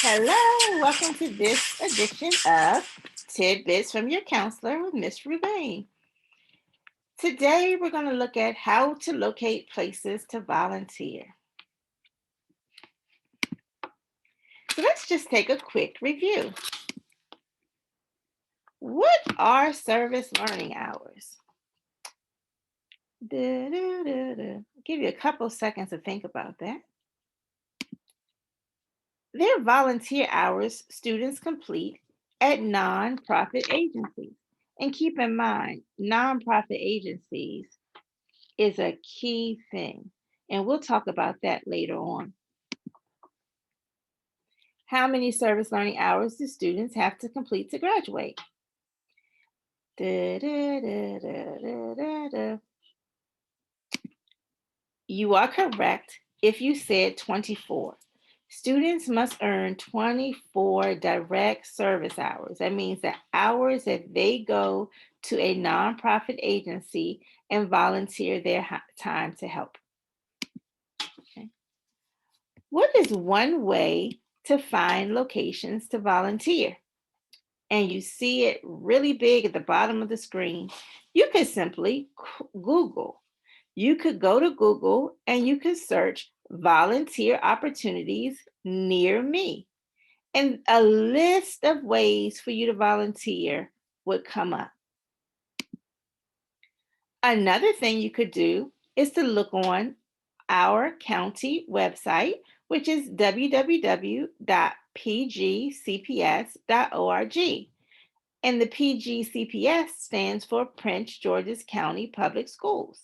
Hello, welcome to this edition of Tidbits from Your Counselor with Miss Rubain. Today, we're going to look at how to locate places to volunteer. So let's just take a quick review. What are service learning hours? I'll give you a couple seconds to think about that. They're volunteer hours students complete at nonprofit agencies. And keep in mind, nonprofit agencies is a key thing. And we'll talk about that later on. How many service learning hours do students have to complete to graduate? Da, da, da, da, da, da. You are correct if you said 24. Students must earn 24 direct service hours. That means the hours that they go to a nonprofit agency and volunteer their time to help. Okay. What is one way to find locations to volunteer? And you see it really big at the bottom of the screen. You could simply Google. You could go to Google and you could search volunteer opportunities near me. And a list of ways for you to volunteer would come up. Another thing you could do is to look on our county website, which is www.pgcps.org. And the PGCPS stands for Prince George's County Public Schools.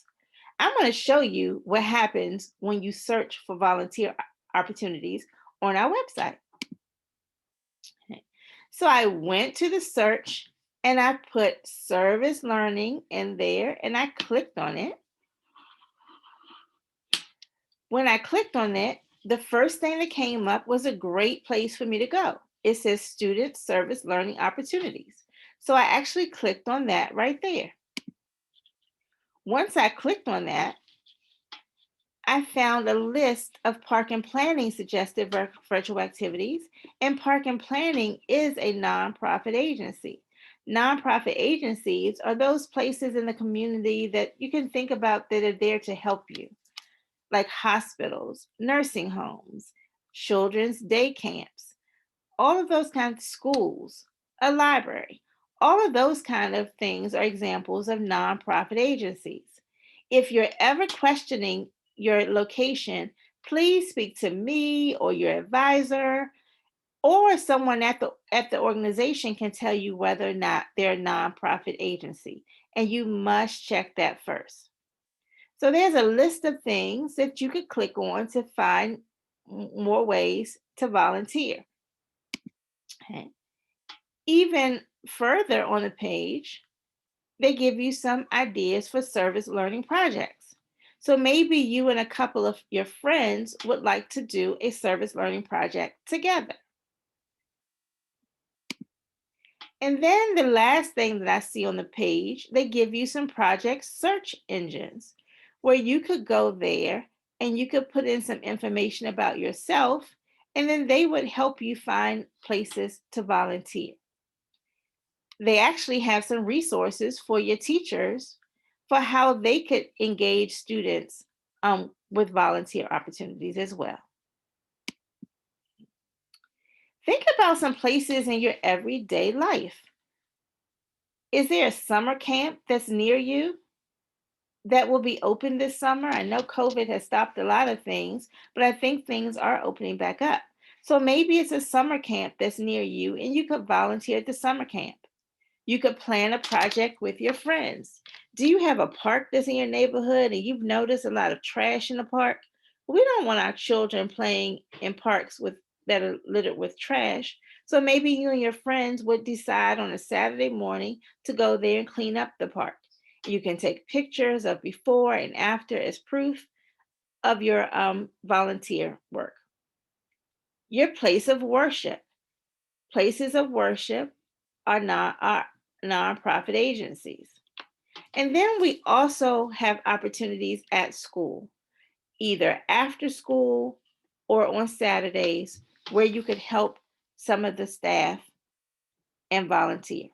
I'm going to show you what happens when you search for volunteer opportunities on our website. Okay. So I went to the search and I put service learning in there and I clicked on it. When I clicked on it, the first thing that came up was a great place for me to go. It says student service learning opportunities. So I actually clicked on that right there. Once I clicked on that, I found a list of park and planning suggested virtual activities, and park and planning is a nonprofit agency. Nonprofit agencies are those places in the community that you can think about that are there to help you, like hospitals, nursing homes, children's day camps, all of those kinds of schools, a library. All of those kind of things are examples of nonprofit agencies. If you're ever questioning your location, please speak to me or your advisor, or someone at the organization can tell you whether or not they're a nonprofit agency, and you must check that first. So there's a list of things that you could click on to find more ways to volunteer. Okay. Even further on the page, they give you some ideas for service learning projects. So maybe you and a couple of your friends would like to do a service learning project together. And then the last thing that I see on the page, they give you some project search engines where you could go there and you could put in some information about yourself, and then they would help you find places to volunteer. They actually have some resources for your teachers for how they could engage students with volunteer opportunities as well. Think about some places in your everyday life. Is there a summer camp that's near you that will be open this summer? I know COVID has stopped a lot of things, but I think things are opening back up. So maybe it's a summer camp that's near you and you could volunteer at the summer camp. You could plan a project with your friends. Do you have a park that's in your neighborhood and you've noticed a lot of trash in the park? We don't want our children playing in parks that are littered with trash. So maybe you and your friends would decide on a Saturday morning to go there and clean up the park. You can take pictures of before and after as proof of your volunteer work. Your place of worship. Places of worship are nonprofit agencies. And then we also have opportunities at school, either after school or on Saturdays, where you could help some of the staff and volunteer.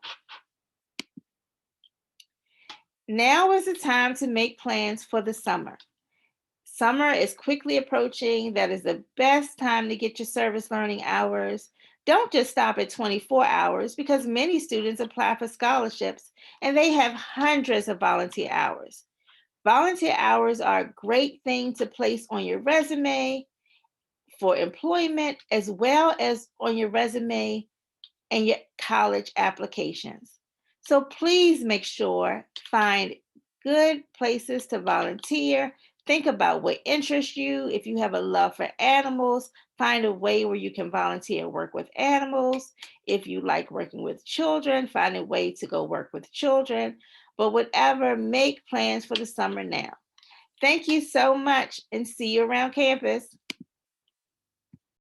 Now is the time to make plans for the summer. Summer is quickly approaching. That is the best time to get your service learning hours. Don't just stop at 24 hours because many students apply for scholarships and they have hundreds of volunteer hours. Volunteer hours are a great thing to place on your resume for employment as well as on your resume and your college applications. So please make sure find good places to volunteer. Think about what interests you. If you have a love for animals, find a way where you can volunteer and work with animals. If you like working with children, find a way to go work with children. But whatever, make plans for the summer now. Thank you so much and see you around campus.